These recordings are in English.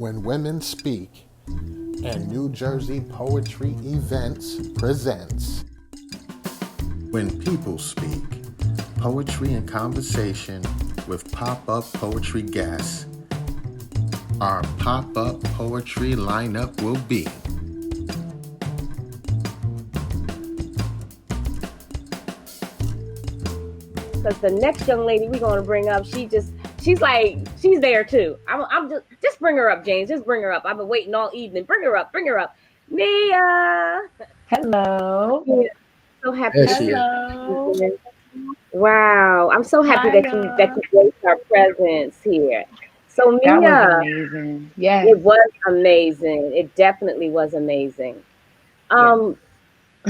When Women Speak and New Jersey Poetry Events presents When People Speak, Poetry and Conversation with Pop-Up Poetry Guests. Our pop-up poetry lineup will be because the next young lady we're going to bring up, she's there too. I'm just bring her up, James. Just bring her up. I've been waiting all evening. Bring her up. Bring her up. Mia. Hello. Yeah, so happy There to she see is. Hello. you. Wow, I'm so happy Hi, that you y'all. graced our presence here. So That was Mia, amazing. Yes. it was amazing. It definitely was amazing. Yes. Um,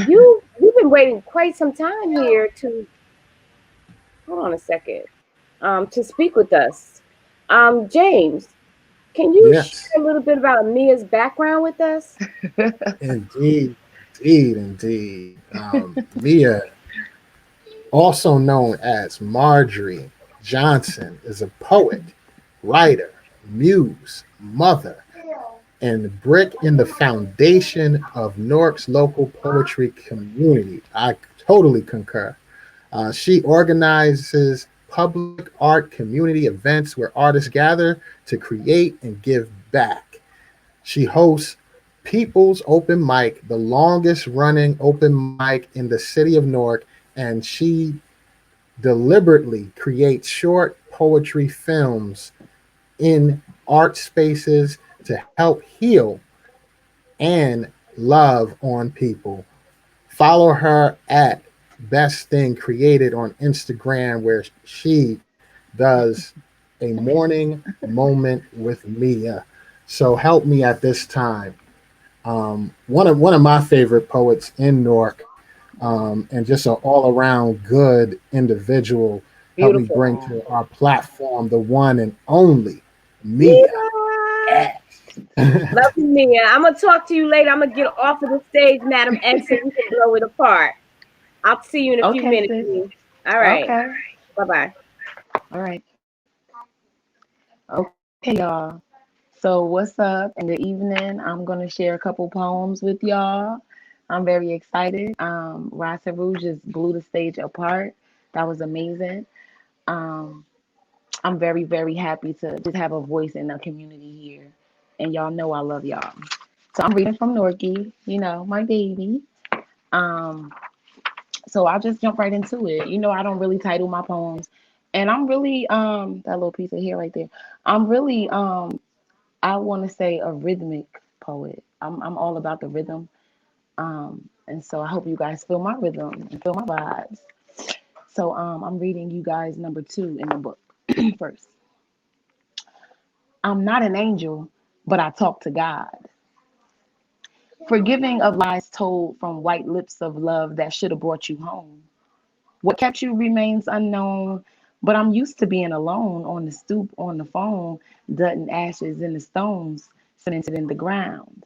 you've been waiting quite some time here to hold on a second. To speak with us. James, can you Yes, share a little bit about Mia's background with us? indeed, indeed. Mia, also known as Marjorie Johnson, is a poet, writer, muse, mother, and brick in the foundation of Newark's local poetry community. I totally concur. She organizes public art community events where artists gather to create and give back. She hosts People's Open Mic, the longest running open mic in the city of Newark, and she deliberately creates short poetry films in art spaces to help heal and love on people. Follow her at Best Thing Created on Instagram, where she does a morning moment with Mia. So help me at this time. One of my favorite poets in Newark, and just an all around good individual. Help me Beautiful. bring to our platform the one and only Mia. Mia! X. Love you, Mia. I'm going to talk to you later. I'm going to get off of the stage, Madam X, so we can blow it apart. I'll see you in a few Okay, minutes. sis. Mia. All right. Okay. Bye-bye. All right. Okay, y'all. So, what's up? In the evening, I'm going to share a couple poems with y'all. I'm very excited. Rasa Rouge just blew the stage apart. That was amazing. Um, I'm very, very happy to just have a voice in the community here. And y'all know I love y'all. So I'm reading from Norky, my baby. Um, so I'll just jump right into it. I don't really title my poems. And I'm really that little piece of hair right there. I'm really I want to say a rhythmic poet. I'm all about the rhythm. And so I hope you guys feel my rhythm and feel my vibes. So I'm reading you guys number 2 in the book first. I'm not an angel, but I talk to God. Forgiving of lies told from white lips of love that should have brought you home. What kept you remains unknown, but I'm used to being alone on the stoop, on the phone, dutting ashes in the stones, cemented in the ground.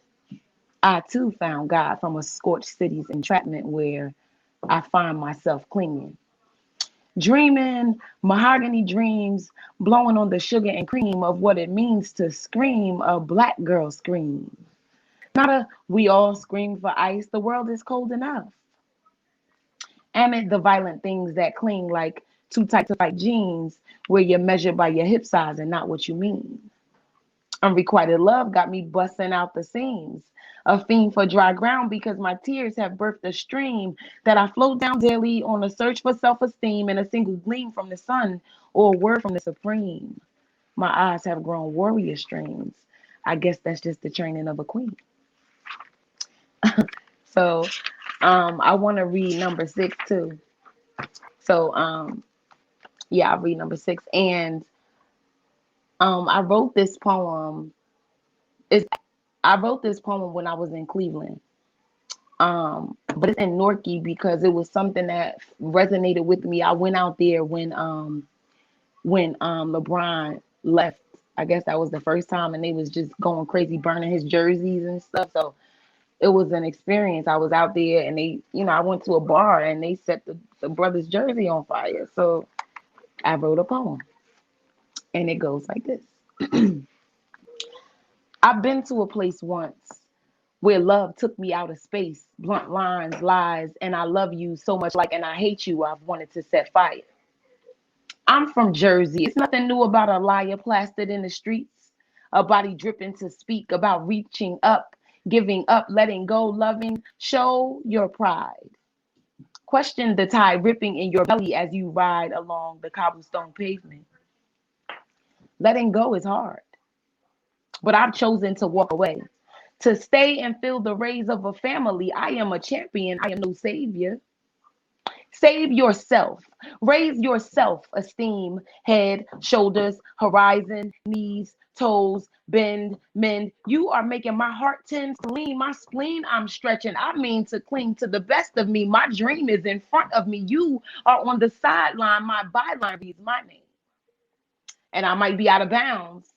I too found God from a scorched city's entrapment where I find myself clinging. Dreaming mahogany dreams, blowing on the sugar and cream of what it means to scream a black girl scream. Not a we all scream for ice, the world is cold enough. Amid the violent things that cling like too tight to fight jeans, where you're measured by your hip size and not what you mean. Unrequited love got me busting out the seams. A fiend for dry ground because my tears have birthed a stream that I flow down daily on a search for self esteem and a single gleam from the sun or a word from the supreme. My eyes have grown warrior strings. I guess that's just the training of a queen. So I want to read number 6 too. So yeah, I'll read number 6. And I wrote this poem. It's I wrote this poem when I was in Cleveland. But it's in Norky because it was something that resonated with me. I went out there when LeBron left. I guess that was the first time, and they was just going crazy, burning his jerseys and stuff. So it was an experience. I was out there, and I went to a bar, and they set the brother's jersey on fire. So I wrote a poem, and it goes like this. I've been to a place once where love took me out of space, blunt lines, lies, and I love you so much, like, and I hate you. I've wanted to set fire. I'm from Jersey. It's nothing new about a liar plastered in the streets, a body dripping to speak about reaching up, giving up, letting go, loving. Show your pride. Question the tide ripping in your belly as you ride along the cobblestone pavement. Letting go is hard, but I've chosen to walk away. To stay and feel the rays of a family. I am a champion. I am no savior. Save yourself. Raise your self esteem. Head, shoulders, horizon, knees, toes, bend, mend. You are making my heart tend to lean. My spleen, I'm stretching. I mean to cling to the best of me. My dream is in front of me. You are on the sideline. My byline reads my name. And I might be out of bounds,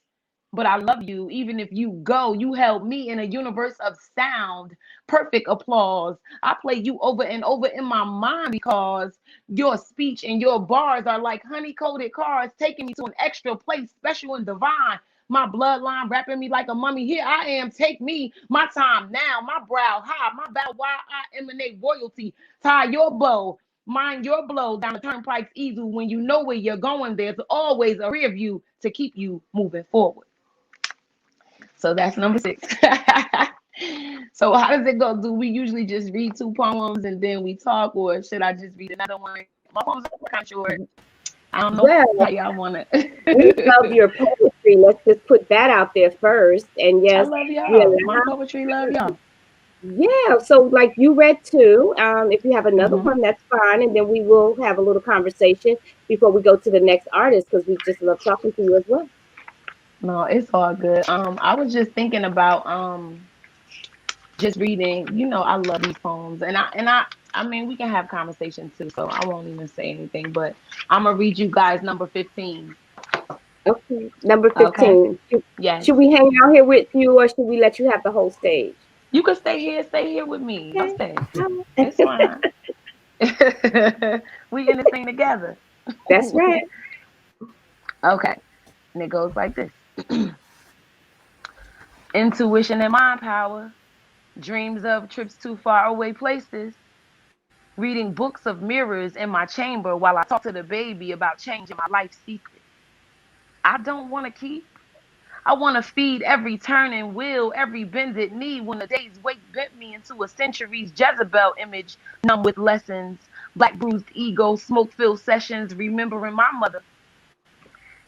but I love you. Even if you go, you held me in a universe of sound, perfect applause. I play you over and over in my mind because your speech and your bars are like honey coated cars, taking me to an extra place, special and divine. My bloodline wrapping me like a mummy. Here I am, take me, my time now, my brow high, my bow why I emanate royalty. Tie your bow, mind your blow down the turnpike's easel. When you know where you're going, there's always a rear view to keep you moving forward. So that's number 6. So how does it go? Do we usually just read 2 poems and then we talk, or should I just read another one? My poems are kind of short. I don't know how Well, y'all want we love it. your poetry. Let's just put that out there first. And I yes, love we y'all. My allow. poetry love y'all. Yeah, so like you read two. If you have another Hmm. one, that's fine, and then we will have a little conversation before we go to the next artist because we just love talking to you as well. No, it's all good. I was just thinking about just reading. You know, I love these poems, I mean, we can have conversation too. So I won't even say anything, but I'm gonna read you guys number 15. Okay, number Okay. 15. Yes. Should we hang out here with you, or should we let you have the whole stage? You can stay here. Stay here with me. Y'all Okay. stay. All It's right. fine. We in this thing together. That's right. Okay. And it goes like this. Intuition and mind power. Dreams of trips to far away places. Reading books of mirrors in my chamber while I talk to the baby about changing my life secret. I don't want to keep. I want to feed every turning wheel, every bended knee when the day's weight bent me into a century's Jezebel image, numb with lessons, black bruised ego, smoke filled sessions, remembering my mother.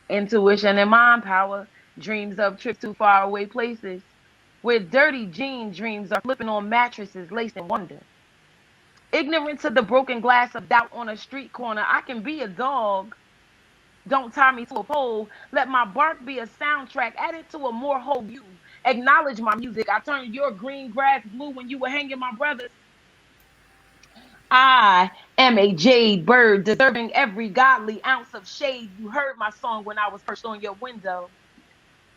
Intuition and mind power, dreams of trips to faraway places, where dirty jean dreams are flipping on mattresses laced in wonder. Ignorant to the broken glass of doubt on a street corner, I can be a dog. Don't tie me to a pole. Let my bark be a soundtrack. Add it to a more whole view. Acknowledge my music. I turned your green grass blue when you were hanging my brothers. I am a jade bird, deserving every godly ounce of shade. You heard my song when I was perched on your window.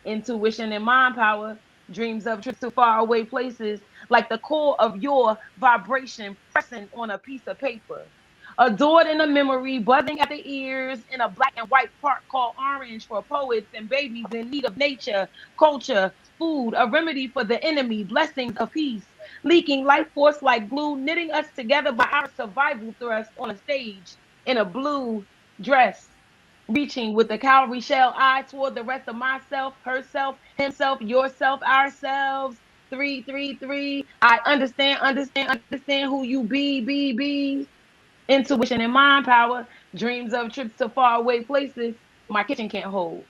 Intuition and mind power, dreams of trips to faraway places, like the core of your vibration pressing on a piece of paper. Adored in a memory, buzzing at the ears in a black and white park called Orange for poets and babies in need of nature, culture, food, a remedy for the enemy, blessings of peace, leaking life force like glue, knitting us together by our survival thrust on a stage in a blue dress reaching with a cowrie shell eye toward the rest of myself, herself, himself, yourself, ourselves. 333. I understand who you be. Intuition and mind power, dreams of trips to faraway places my kitchen can't hold.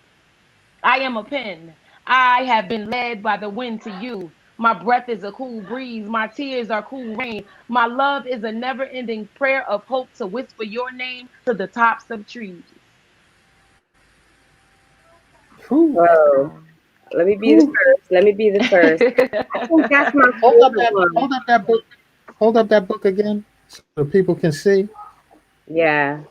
I am a pen. I have been led by the wind to you. My breath is a cool breeze. My tears are cool rain. My love is a never ending prayer of hope to whisper your name to the tops of trees. Whew, That's the Whoa. poem. Let me be the whew. first. Let me be the first. I think that's my Hold up favorite that one. hold up that book. Hold up that book again so people can see. Yeah.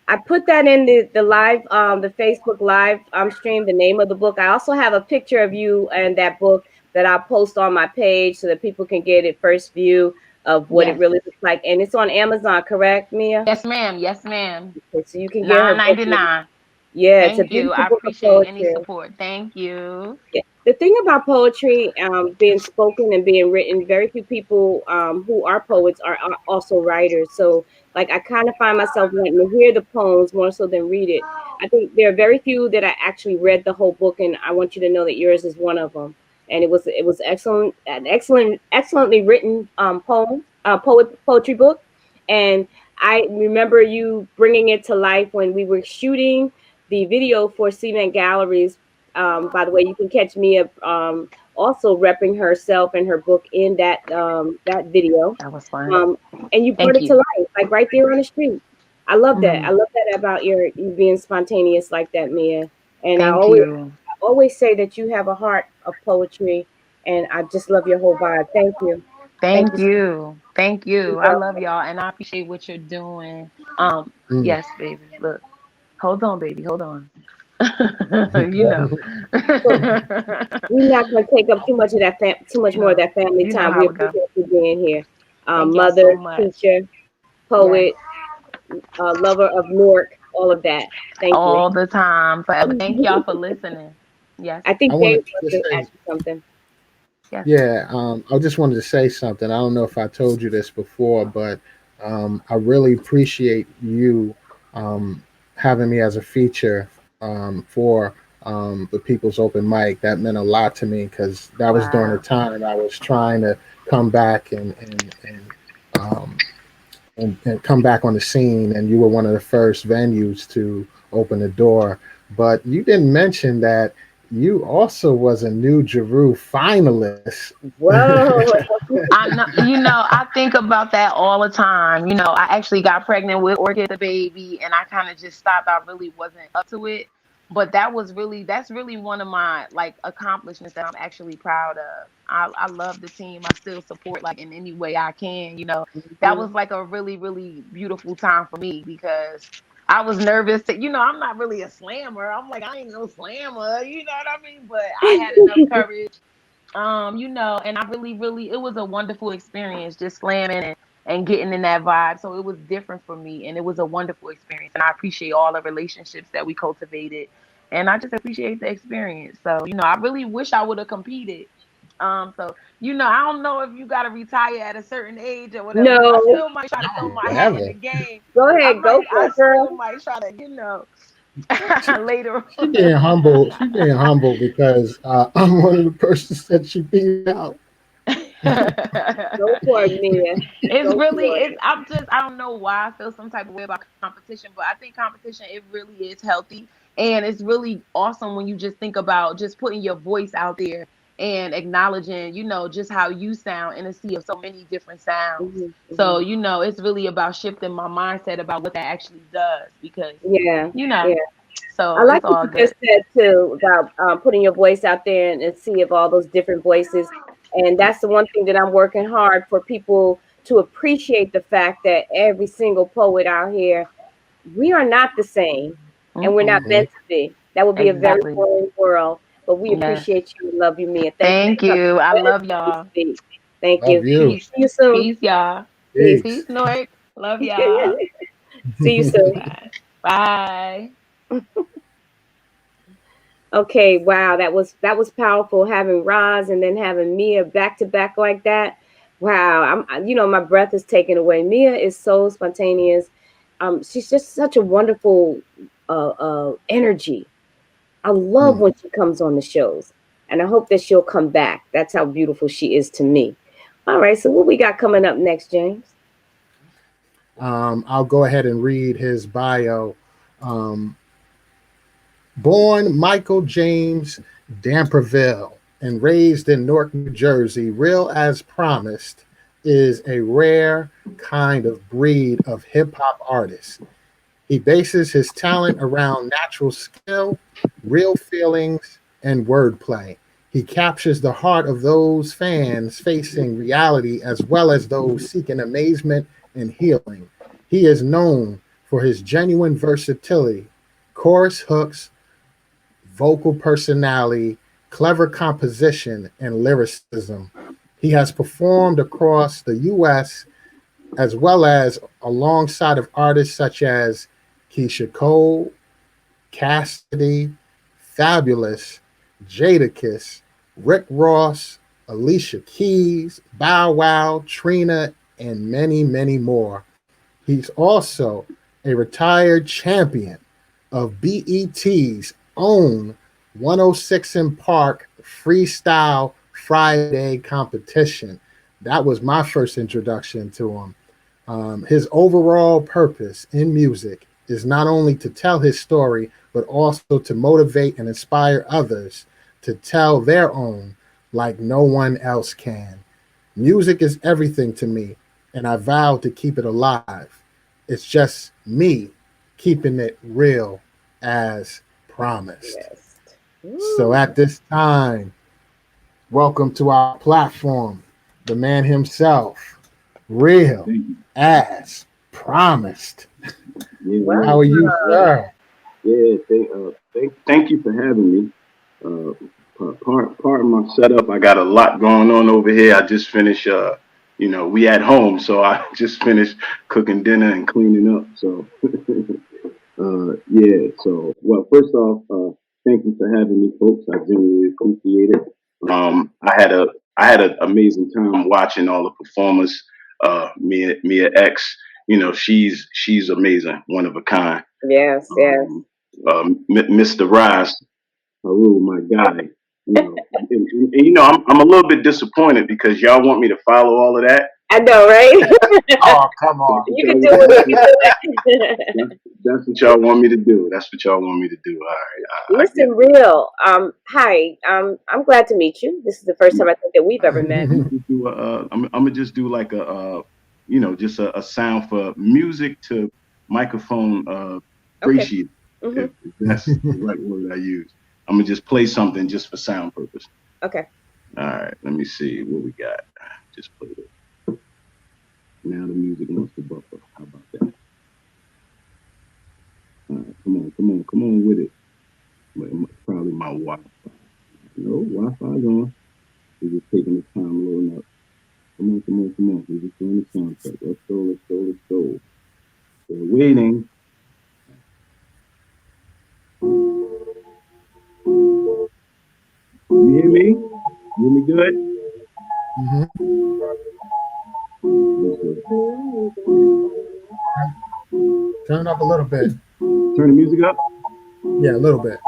I put that in the live the Facebook live stream, the name of the book. I also have a picture of you and that book that I'll post on my page so that people can get it first view of what it Yes. really looks like. And it's on Amazon, correct, Mia? Yes, ma'am. Yes, ma'am. Okay, so you can get her book. 9.99. Yeah, it's a Thank you. beautiful I book of appreciate any poetry. support. Thank you. Yeah. The thing about poetry, being spoken and being written, very few people who are poets are also writers. So, like, I kind of find myself wanting to hear the poems more so than read it. I think there are very few that I actually read the whole book, and I want you to know that yours is one of them. And it was excellent, an excellently written poetry book. And I remember you bringing it to life when we were shooting the video for Cement Galleries. By the way, you can catch Mia also repping herself and her book in that video. That was fun. Um, and you brought Thank it to you. life, like right there on the street. I love that. I Mhm. love that about you being spontaneous like that, Mia. And Thank you. I always say that you have a heart of poetry, and I just love your whole vibe. Thank you. Thank Thank you so you. Thank you. I love much. y'all and I appreciate what you're doing. Mm. Yes, baby. Look. Hold on, baby. Hold on. You know. So we're not going to take up too much of too much You more of know. that family You know time. We how it go. appreciate you being here. Thank y'all Mother, so much. teacher, Yes. poet, lover of Newark, all of that. Thank you. All the time, forever. Thank y'all for listening. Yes. I I think want James to wants just to say, ask you something. Yes. yeah, I just wanted to say something. I don't know if I told you this before, but I really appreciate you um, having me as a feature for the People's Open Mic. That meant a lot to me because that was during the Wow. time I was trying to come back um, and come back on the scene, and you were one of the first venues to open the door. But you didn't mention that you also was a New Jeru finalist. Whoa. I know, I think about that all the time. I actually got pregnant with Orchid the baby and I kind of just stopped. I really wasn't up to it. But that's really one of my like accomplishments that I'm actually proud of. I love the team. I still support like in any way I can. That Mhm. was like a really, really beautiful time for me because I was nervous to, I'm not really a slammer. I'm like, I ain't no slammer, you know what I mean? But I had enough courage and I really, really, it was a wonderful experience just slamming and getting in that vibe. So it was different for me and it was a wonderful experience. And I appreciate all the relationships that we cultivated. And I just appreciate the experience. So, I really wish I would have competed. I don't know if you got to retire at a certain age or whatever, but I No. still might try to throw my hat in Whatever. the game. Go ahead. Go for I it, still girl. might try to, She, later. she being humble. She being humble because I'm one of the persons that she beat out. Go for it, Mia. It's Go really for it. it's I don't know why I feel some type of way about competition, but I think competition it really is healthy and it's really awesome when you just think about just putting your voice out there and acknowledging, just how you sound in a sea of so many different sounds. Hmm. So, Hmm. it's really about shifting my mindset about what that actually does because, Yeah. you know, Yeah. I so like it's what all you just good. said too about putting your voice out there and see of all those different voices. And that's the one thing that I'm working hard for people to appreciate the fact that every single poet out here, we are not the same and we're not Mm-mm. Mhm. meant to be. That would be a very Exactly. boring world. But we Yes. appreciate you and love you, Mia. Thank you for Thank coming. you. I Let us love let you y'all. speak. Thank Love you. you. Peace. See you soon. Peace, y'all. Peace. Peace, Peace. Nork. Love y'all. See you soon. Bye. Bye. Okay, wow, that was powerful having Roz and then having Mia back to back like that. Wow, my breath is taken away. Mia is so spontaneous. She's just such a wonderful energy. I love Mm. when she comes on the shows, and I hope that she'll come back. That's how beautiful she is to me. All right, so what we got coming up next, James? I'll go ahead and read his bio. Um, Born Michael James Damperville and raised in Newark, New Jersey, Real as Promised is a rare kind of breed of hip hop artist. He bases his talent around natural skill, real feelings, and wordplay. He captures the heart of those fans facing reality as well as those seeking amazement and healing. He is known for his genuine versatility, chorus hooks, vocal personality, clever composition, and lyricism. He has performed across the U.S. as well as alongside of artists such as Keisha Cole, Cassidy, Fabulous, Jadakiss, Rick Ross, Alicia Keys, Bow Wow, Trina, and many, many more. He's also a retired champion of BET's own 106 in Park Freestyle Friday competition. That was my first introduction to him. His overall purpose in music is not only to tell his story, but also to motivate and inspire others to tell their own like no one else can. Music is everything to me, and I vow to keep it alive. It's just me keeping it real as promised. Yes. So at this time, welcome to our platform, the man himself, real Thank you. as promised. Yeah, How are you, sir? yeah. Thank you for having me. Uh, part of my setup. I got a lot going on over here. I just finished. We at home, so I just finished cooking dinner and cleaning up. So, yeah. So, well, first off, thank you for having me, folks. I genuinely appreciate it. I had an amazing time watching all the performers. Mia X, she's amazing, one of a kind. Yes, yes. Um, Mr. Rice, oh my guy, I'm a little bit disappointed because y'all want me to follow all of that. I know, right? Oh, come on. You can do it if you do it. That's what y'all want me to do. That's what y'all want me to do. All right, I get Listen, it. real. Hi. I'm glad to meet you. This is the first time I think that we've ever met. I'm gonna just do like just a sound for music to microphone Okay. ratio, Hmm. if that's the right word I use. I'm gonna just play something just for sound purpose. Okay. All right, let me see what we got. Just play it. Now the music wants to buffer. How about that? All right, come on with it. Probably my Wi-Fi. No, Wi-Fi's on. We're just taking this time loading up. Come on. We're just doing the sound check. Let's go. We're waiting. You hear me? You hear me good? Mhm. Turn it up a little bit. Turn the music up. Yeah, a little bit.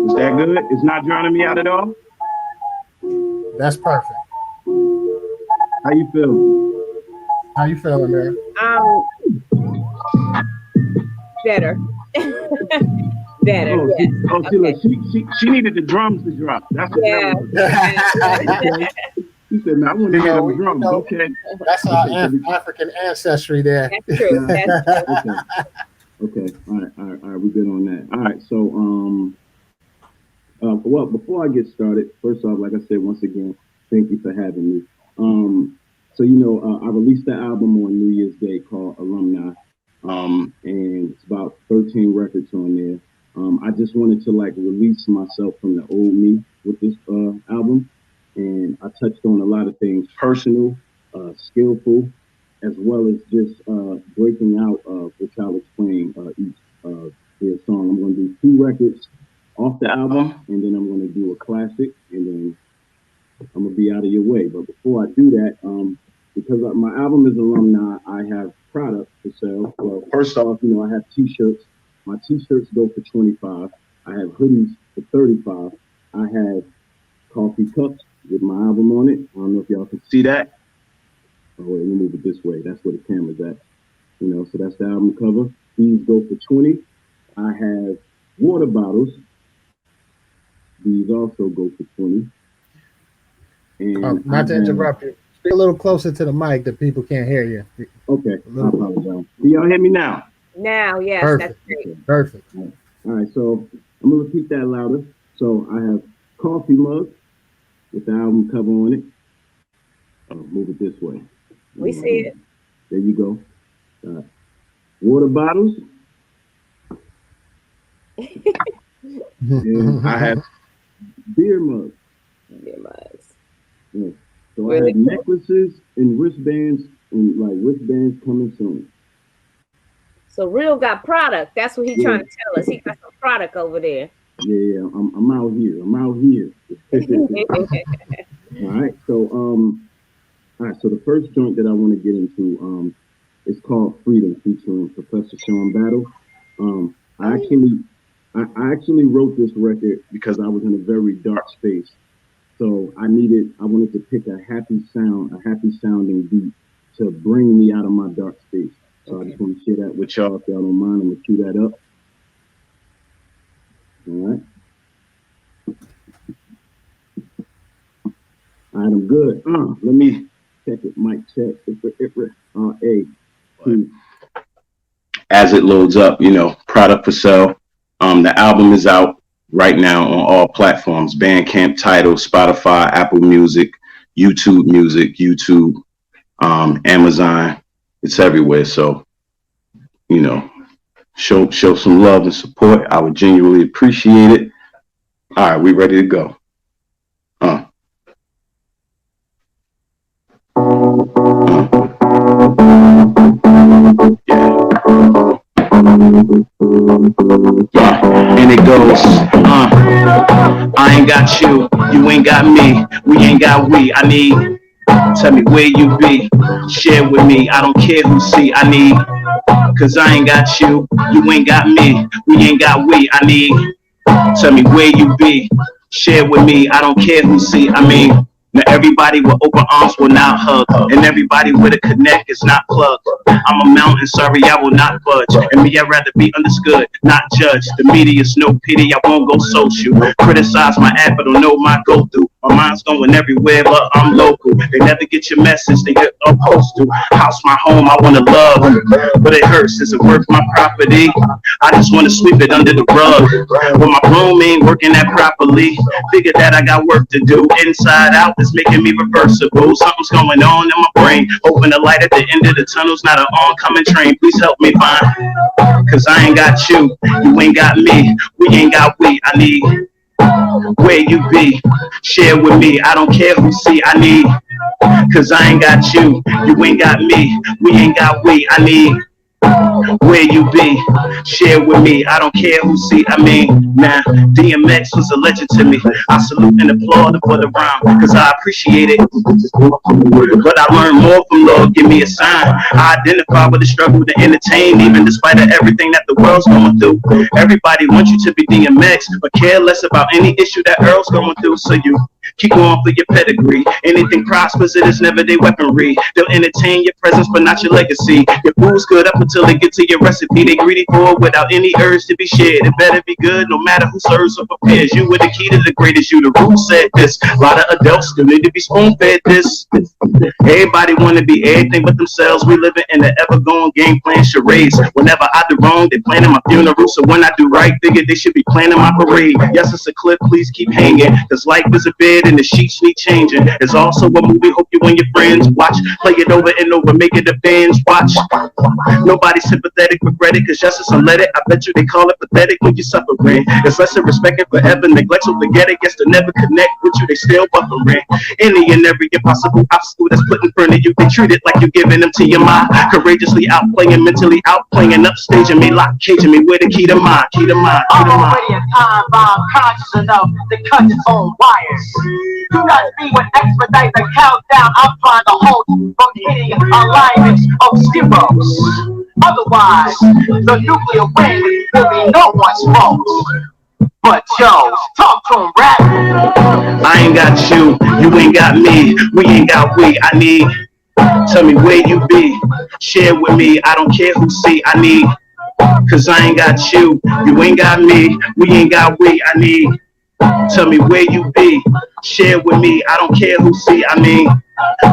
Is that good? It's not drowning me out at all? That's perfect. How you feel? How you feeling, man? Um, better. Better. Oh, Yes. see, Okay. look, she needed the drums to drop. That's what that Yeah. was. Yeah. Okay. She said, "Man, I want to You hear know, them drums." Okay. that's our Okay. So African ancestry there. That's true. That's true. okay. Okay. All right. We're good on that. All right. So, well, before I get started, first off, like I said, once again, thank you for having me. So I released the album on New Year's Day called Alumni, and it's about 13 records on there. I just wanted to like release myself from the old me with this album, and I touched on a lot of things: personal, skillful, as well as just breaking out of which I'll explain each their song. I'm going to do two records off the album, and then I'm going to do a classic, and then I'm gonna be out of your way. But before I do that, because my album is alumni, I have products for sale. Well, first off, I have T-shirts. My T-shirts go for 25. I have hoodies for 35. I have coffee cups with my album on it. I don't know if y'all can see that. Oh wait, let me move it this way. That's where the camera's at. So that's the album cover. These go for 20. I have water bottles. These also go for 20. And I Not to have interrupt you. Speak a little closer to the mic that people can't hear you. okay. A I little apologize. Do y'all hear me now? Now, yes, that's perfect. great. Okay. Perfect. All right. So I'm gonna repeat that louder. So I have coffee mug with the album cover on it. Oh, move it this way. We see it. There you go. Water bottles. And I have beer mugs. Beer mugs. Yeah. So I Really have necklaces and wristbands, and like wristbands coming soon. So Real got product. That's what he Yeah. trying to tell us. He got some product over there. Yeah, I'm out here. I'm out here. All right. All right. So the first joint that I want to get into, is called Freedom, featuring Professor Sean Battle. Um, I actually, I actually wrote this record because I was in a very dark space. So I wanted to pick a happy sound, a happy sounding beat to bring me out of my dark space. So I Okay. just want to share that with y'all. If y'all don't mind, I'm gonna cue that up. All right. All right, I'm good. Let me check it. Mic check. A. Two. As it loads up, product for sale. The album is out right now on all platforms: Bandcamp, Tidal, Spotify, Apple Music, YouTube, Amazon. It's everywhere. So, you know, show some love and support. I would genuinely appreciate it. All right, we ready to go. Uh, yeah, and it goes, I ain't got you, you ain't got me, we ain't got we. I need, tell me where you be, share with me, I don't care who see. I need, cause I ain't got you, you ain't got me, we ain't got we. I need, tell me where you be, share with me, I don't care who see. I mean, now everybody with open arms will not hug, and everybody with a connect is not plugged. I'm a mountain, sorry, I will not budge. And me, I'd rather be understood, not judged. The media's no pity, I won't go social. Criticize my act, but don't know my go-through. My mind's going everywhere, but I'm local. They never get your message, they get opposed to. House my home, I wanna love, but it hurts. Is it worth my property? I just wanna sweep it under the rug. But my broom ain't working that properly. Figure that I got work to do. Inside out, it's making me reversible. Something's going on in my brain. Hoping the light at the end of the tunnel's not an oncoming train. Please help me find. Cause I ain't got you ain't got me, we ain't got we. I need where you be, share with me. I don't care who see. I need, cause I ain't got you ain't got me, we ain't got we. I need where you be, share with me. I don't care who see. I mean, man, DMX was a legend to me. I salute and applaud him for the rhyme, cause I appreciate it. But I learned more from Lord, give me a sign. I identify with the struggle to entertain, even despite of everything that the world's going through. Everybody wants you to be DMX, but care less about any issue that Earl's going through. So you keep going for your pedigree. Anything prospers, it is never their weaponry. They'll entertain your presence, but not your legacy. Your food's good up until they get to your recipe. They greedy for it without any urge to be shared. It better be good, no matter who serves or prepares. You were the key to the greatest. You the root said this. A lot of adults still need to be spoon-fed this. Everybody want to be everything but themselves. We living in an ever-going game playing charades. Whenever I do wrong, they planning my funeral. So when I do right, figure they should be planning my parade. Yes, it's a clip, please keep hanging. Cause life is a bed and the sheets need changing. It's also a movie, hope you and your friends watch. Play it over and over, make it a binge watch. Nobody sympathetic, regret it, cause justice unleaded. I bet you they call it pathetic when you're suffering. It's lesson respect and forever neglect, so forget it. Guess to never connect with you, they still buffering. Any and every impossible obstacle that's put in front of you, they treat it like you're giving them to your mind. Courageously outplaying, mentally outplaying, upstaging me, lock caging me with the key to mind, key to mind, key to mind. I'm already a time bomb, conscious enough to cut its own wires. Do not be with expedite the countdown. I'm trying to hold you from hitting alignments of zeros. Otherwise, the nuclear wind will be no one's fault. But yo, talk to him, rap. I ain't got you ain't got me, we ain't got we. I need, tell me where you be, share with me. I don't care who see. I need, cause I ain't got you ain't got me, we ain't got we. I need, tell me where you be, share with me. I don't care who see. I mean,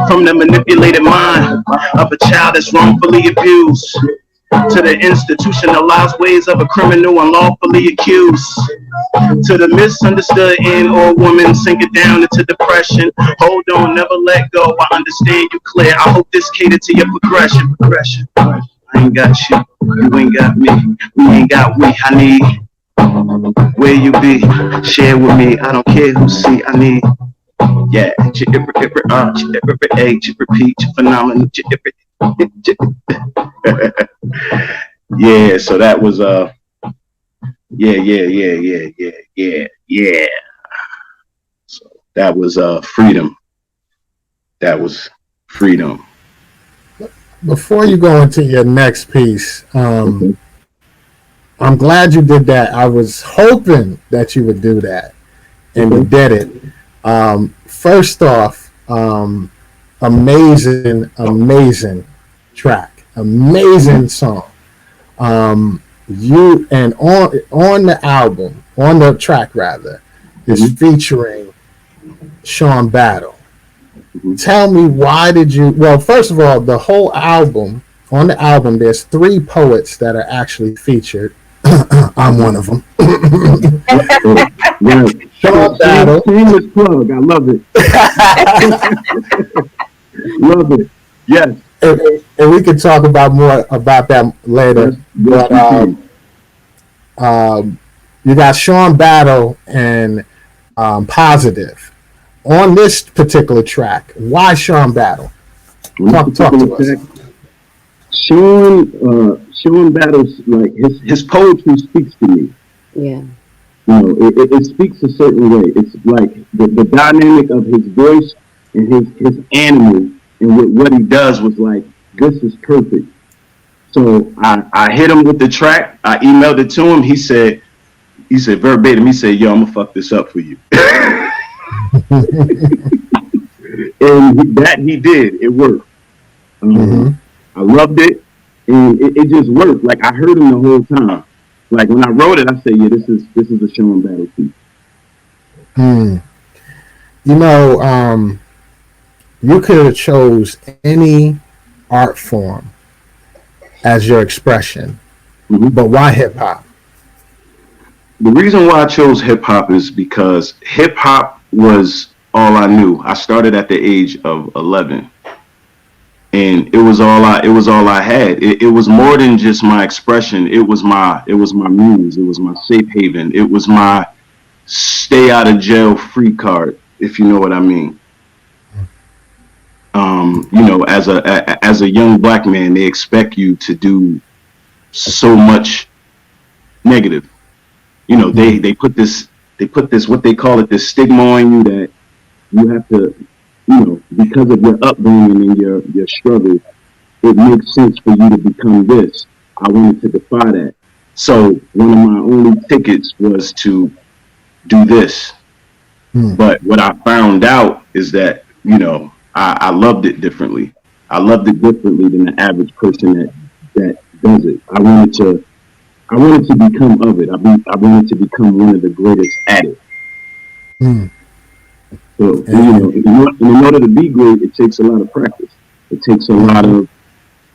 from the manipulated mind of a child that's wrongfully abused to the institutionalized ways of a criminal unlawfully accused, to the misunderstood end or woman sinking down into depression. Hold on, never let go. I understand you clear. I hope this catered to your progression. I ain't got you ain't got me, we ain't got we. I need where you be, share with me. I don't care who see. I need, yeah, repeat, phenomenal. Yeah, so that was Yeah. So that was freedom. That was freedom. Before you go into your next piece, Okay. I'm glad you did that. I was hoping that you would do that, and you Okay. did it. First off, amazing track, amazing song. You and on the album, on the track rather, is Mm-hmm. featuring Sean Battle. Mm-hmm. Tell me, why did you? Well, first of all, the whole album, on the album, there's three poets that are actually featured. I'm one of them. So, right. Sean Battle. Shameless plug. I love it. Love it. Yes. And we can talk about more about that Yes. later. Yes, But we can. you got Sean Battle and Positive on this particular track. Why Sean Battle? On this Talk particular to us. track, Sean Battles, like his poetry speaks to me. Yeah. You know, it speaks a certain way. It's like the dynamic of his voice and his animal and what he does was like, this is perfect. So I hit him with the track. I emailed it to him. He said verbatim. He said, "Yo, I'm gonna fuck this up for you," and that he did. It worked. Mm-hmm. I loved it, and it just worked. Like I heard him the whole time. Like when I wrote it, I said, "Yeah, this is a Sean Battle piece." Hmm. You know, you could have chose any art form as your expression, Mm-hmm. but why hip hop? The reason why I chose hip hop is because hip hop was all I knew. I started at the age of 11, and it was all I had. It was more than just my expression. It was my muse. It was my safe haven. It was my stay out of jail free card, if you know what I mean. As a young black man, they expect you to do so much negative. Mm-hmm. They put this what they call it, this stigma on you that you have to, because of your upbringing and your struggle, it makes sense for you to become this. I wanted to defy that. So one of my only tickets was to do this. Mm-hmm. But what I found out is that, I loved it differently. I loved it differently than the average person that does it. I wanted to become of it. I wanted to become one of the greatest at it. Mm-hmm. So, And in order to be great, it takes a lot of practice. It takes a lot mm-hmm. of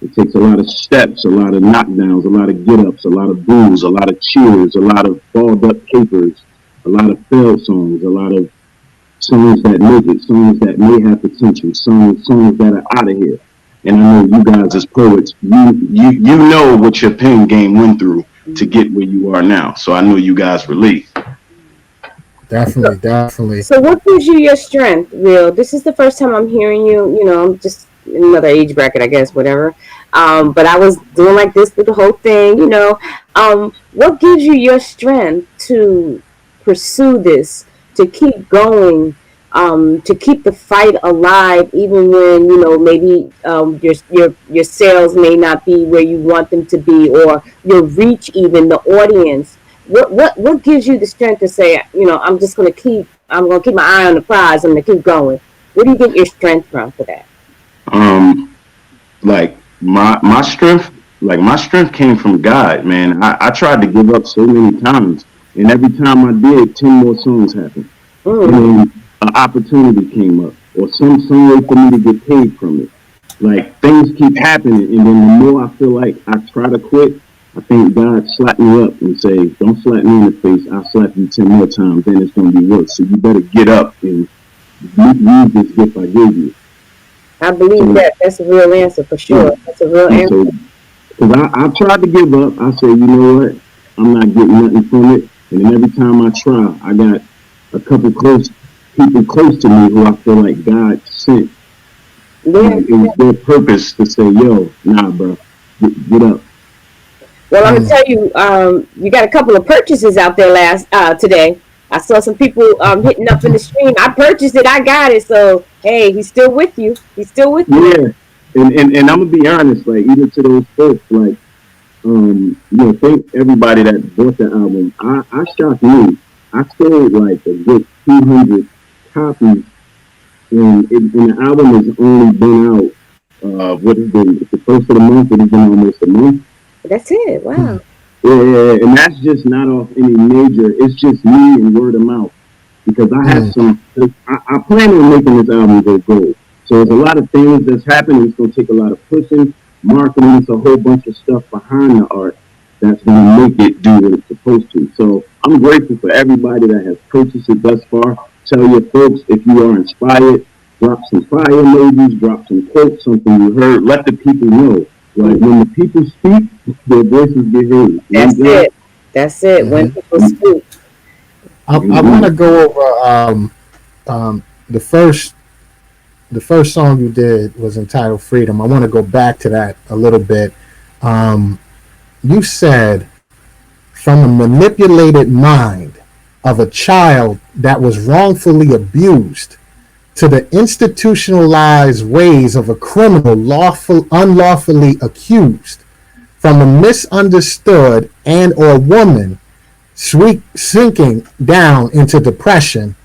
it takes a lot of steps, a lot of knockdowns, a lot of get ups, a lot of boos, a lot of cheers, a lot of balled up capers, a lot of failed songs, a lot of songs that make it, songs that may have potential, songs that are out of here. And I know you guys as poets, you know what your pen game went through to get where you are now. So I know you guys relate. Definitely, definitely. So what gives you your strength, Will? This is the first time I'm hearing you. I'm just in another age bracket, I guess, whatever. But I was doing like this with the whole thing. What gives you your strength to pursue this, to keep going, to keep the fight alive, even when maybe your sales may not be where you want them to be, or your reach, even the audience. What gives you the strength to say, I'm gonna keep my eye on the prize. I'm gonna keep going. Where do you get your strength from for that? Um, like my strength came from God, man. I tried to give up so many times, and every time I did, 10 more songs happened, and Mm. then an opportunity came up, or some way for me to get paid from it. Like things keep happening, and then the more I feel like I try to quit, I think God slap me up and say, "Don't slap me in the face. I'll slap you 10 more times, then it's gonna be worse. So you better get up and use this gift I gave you." I believe So, that. That's a real answer for yeah. sure. That's a real And answer. so, because I tried to give up, I said, you know what? I'm not getting nothing from it. And then every time I try, I got a couple close people close to me who I feel like God sent. Yeah. Like it was their purpose to say, yo, nah, bro, get up. Well, I'm gonna Mm. tell you, you got a couple of purchases out there last today. I saw some people hitting up in the stream. I purchased it. I got it. So hey, he's still with you. He's still with you. Yeah, and I'm gonna be honest, like even to those folks, like thank everybody that bought the album. I shocked me. I sold like a good 200 copies, and the album has only been out. What has been it's the first of the month? It has been almost a month. That's it. Mm. Wow. Yeah, yeah, and that's just not off any major. It's just me and word of mouth because I have Mm. some. I plan on making this album go gold. So there's a lot of things that's happening. It's going to take a lot of pushing, marketing. It's a whole bunch of stuff behind the art that's going to make it do what it's supposed to. So I'm grateful for everybody that has purchased it thus far. Tell your folks if you are inspired, drop some fire emojis, drop some quotes, something you heard. Let the people know. Like when the people speak, their voices get heard. That's it. That's it. When Hmm. people speak. I want to go over um, the first the first song you did was entitled Freedom. I want to go back to that a little bit. Um, you said from a manipulated mind of a child that was wrongfully abused to the institutionalized ways of a criminal unlawfully accused, from a misunderstood and or woman sinking down into depression.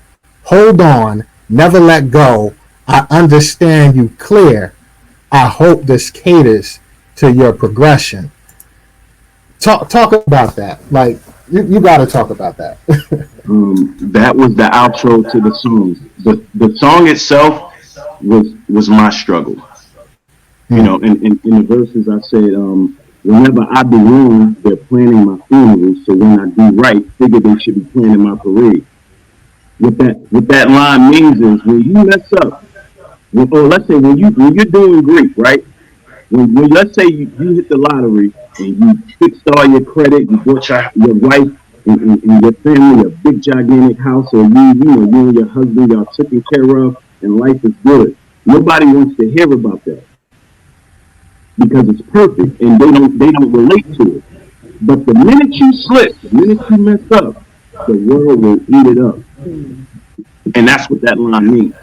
Hold on, never let go. I understand you clear. I hope this caters to your progression. Talk about that. Like you got to talk about that. That was the outro to the song. The song itself was my struggle. Mm. In the verses I said, whenever I do wrong, they're planning my funeral. So when I do right, figure they should be planning my parade. What that line means is when you mess up, or let's say when you're doing great, right? When let's say you hit the lottery and you fixed all your credit, you bought your wife and your family a big gigantic house, or you and your husband y'all taken care of, and life is good. Nobody wants to hear about that because it's perfect and they don't relate to it. But the minute you slip, the minute you mess up, the world will eat it up. And that's what that line means.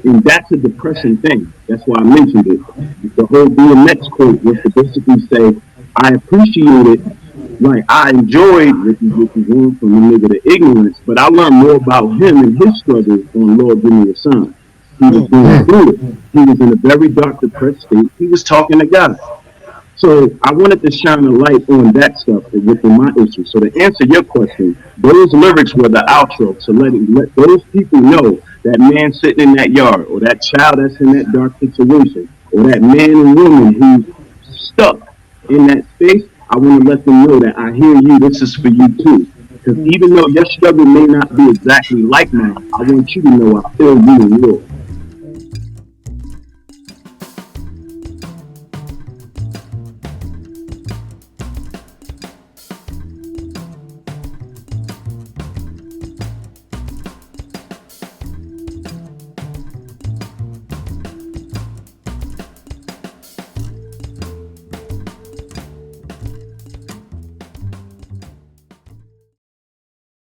And that's a depressing thing. That's why I mentioned it. The whole DMX quote was to basically say, I appreciate it. Like, I enjoyed, which is going from the nigga to ignorance, but I learned more about him and his struggles on Lord Give Me a Sign. He was going Mm. through it. He was in a very dark, depressed state. He was talking to God. So I wanted to shine a light on that stuff within my issue. So to answer your question, those lyrics were the outro to let those people know that man sitting in that yard, or that child that's in that dark situation, or that man and woman who's stuck in that space. I want to let them know that I hear you. This is for you too. Because even though your struggle may not be exactly like mine, I want you to know I feel you and yours.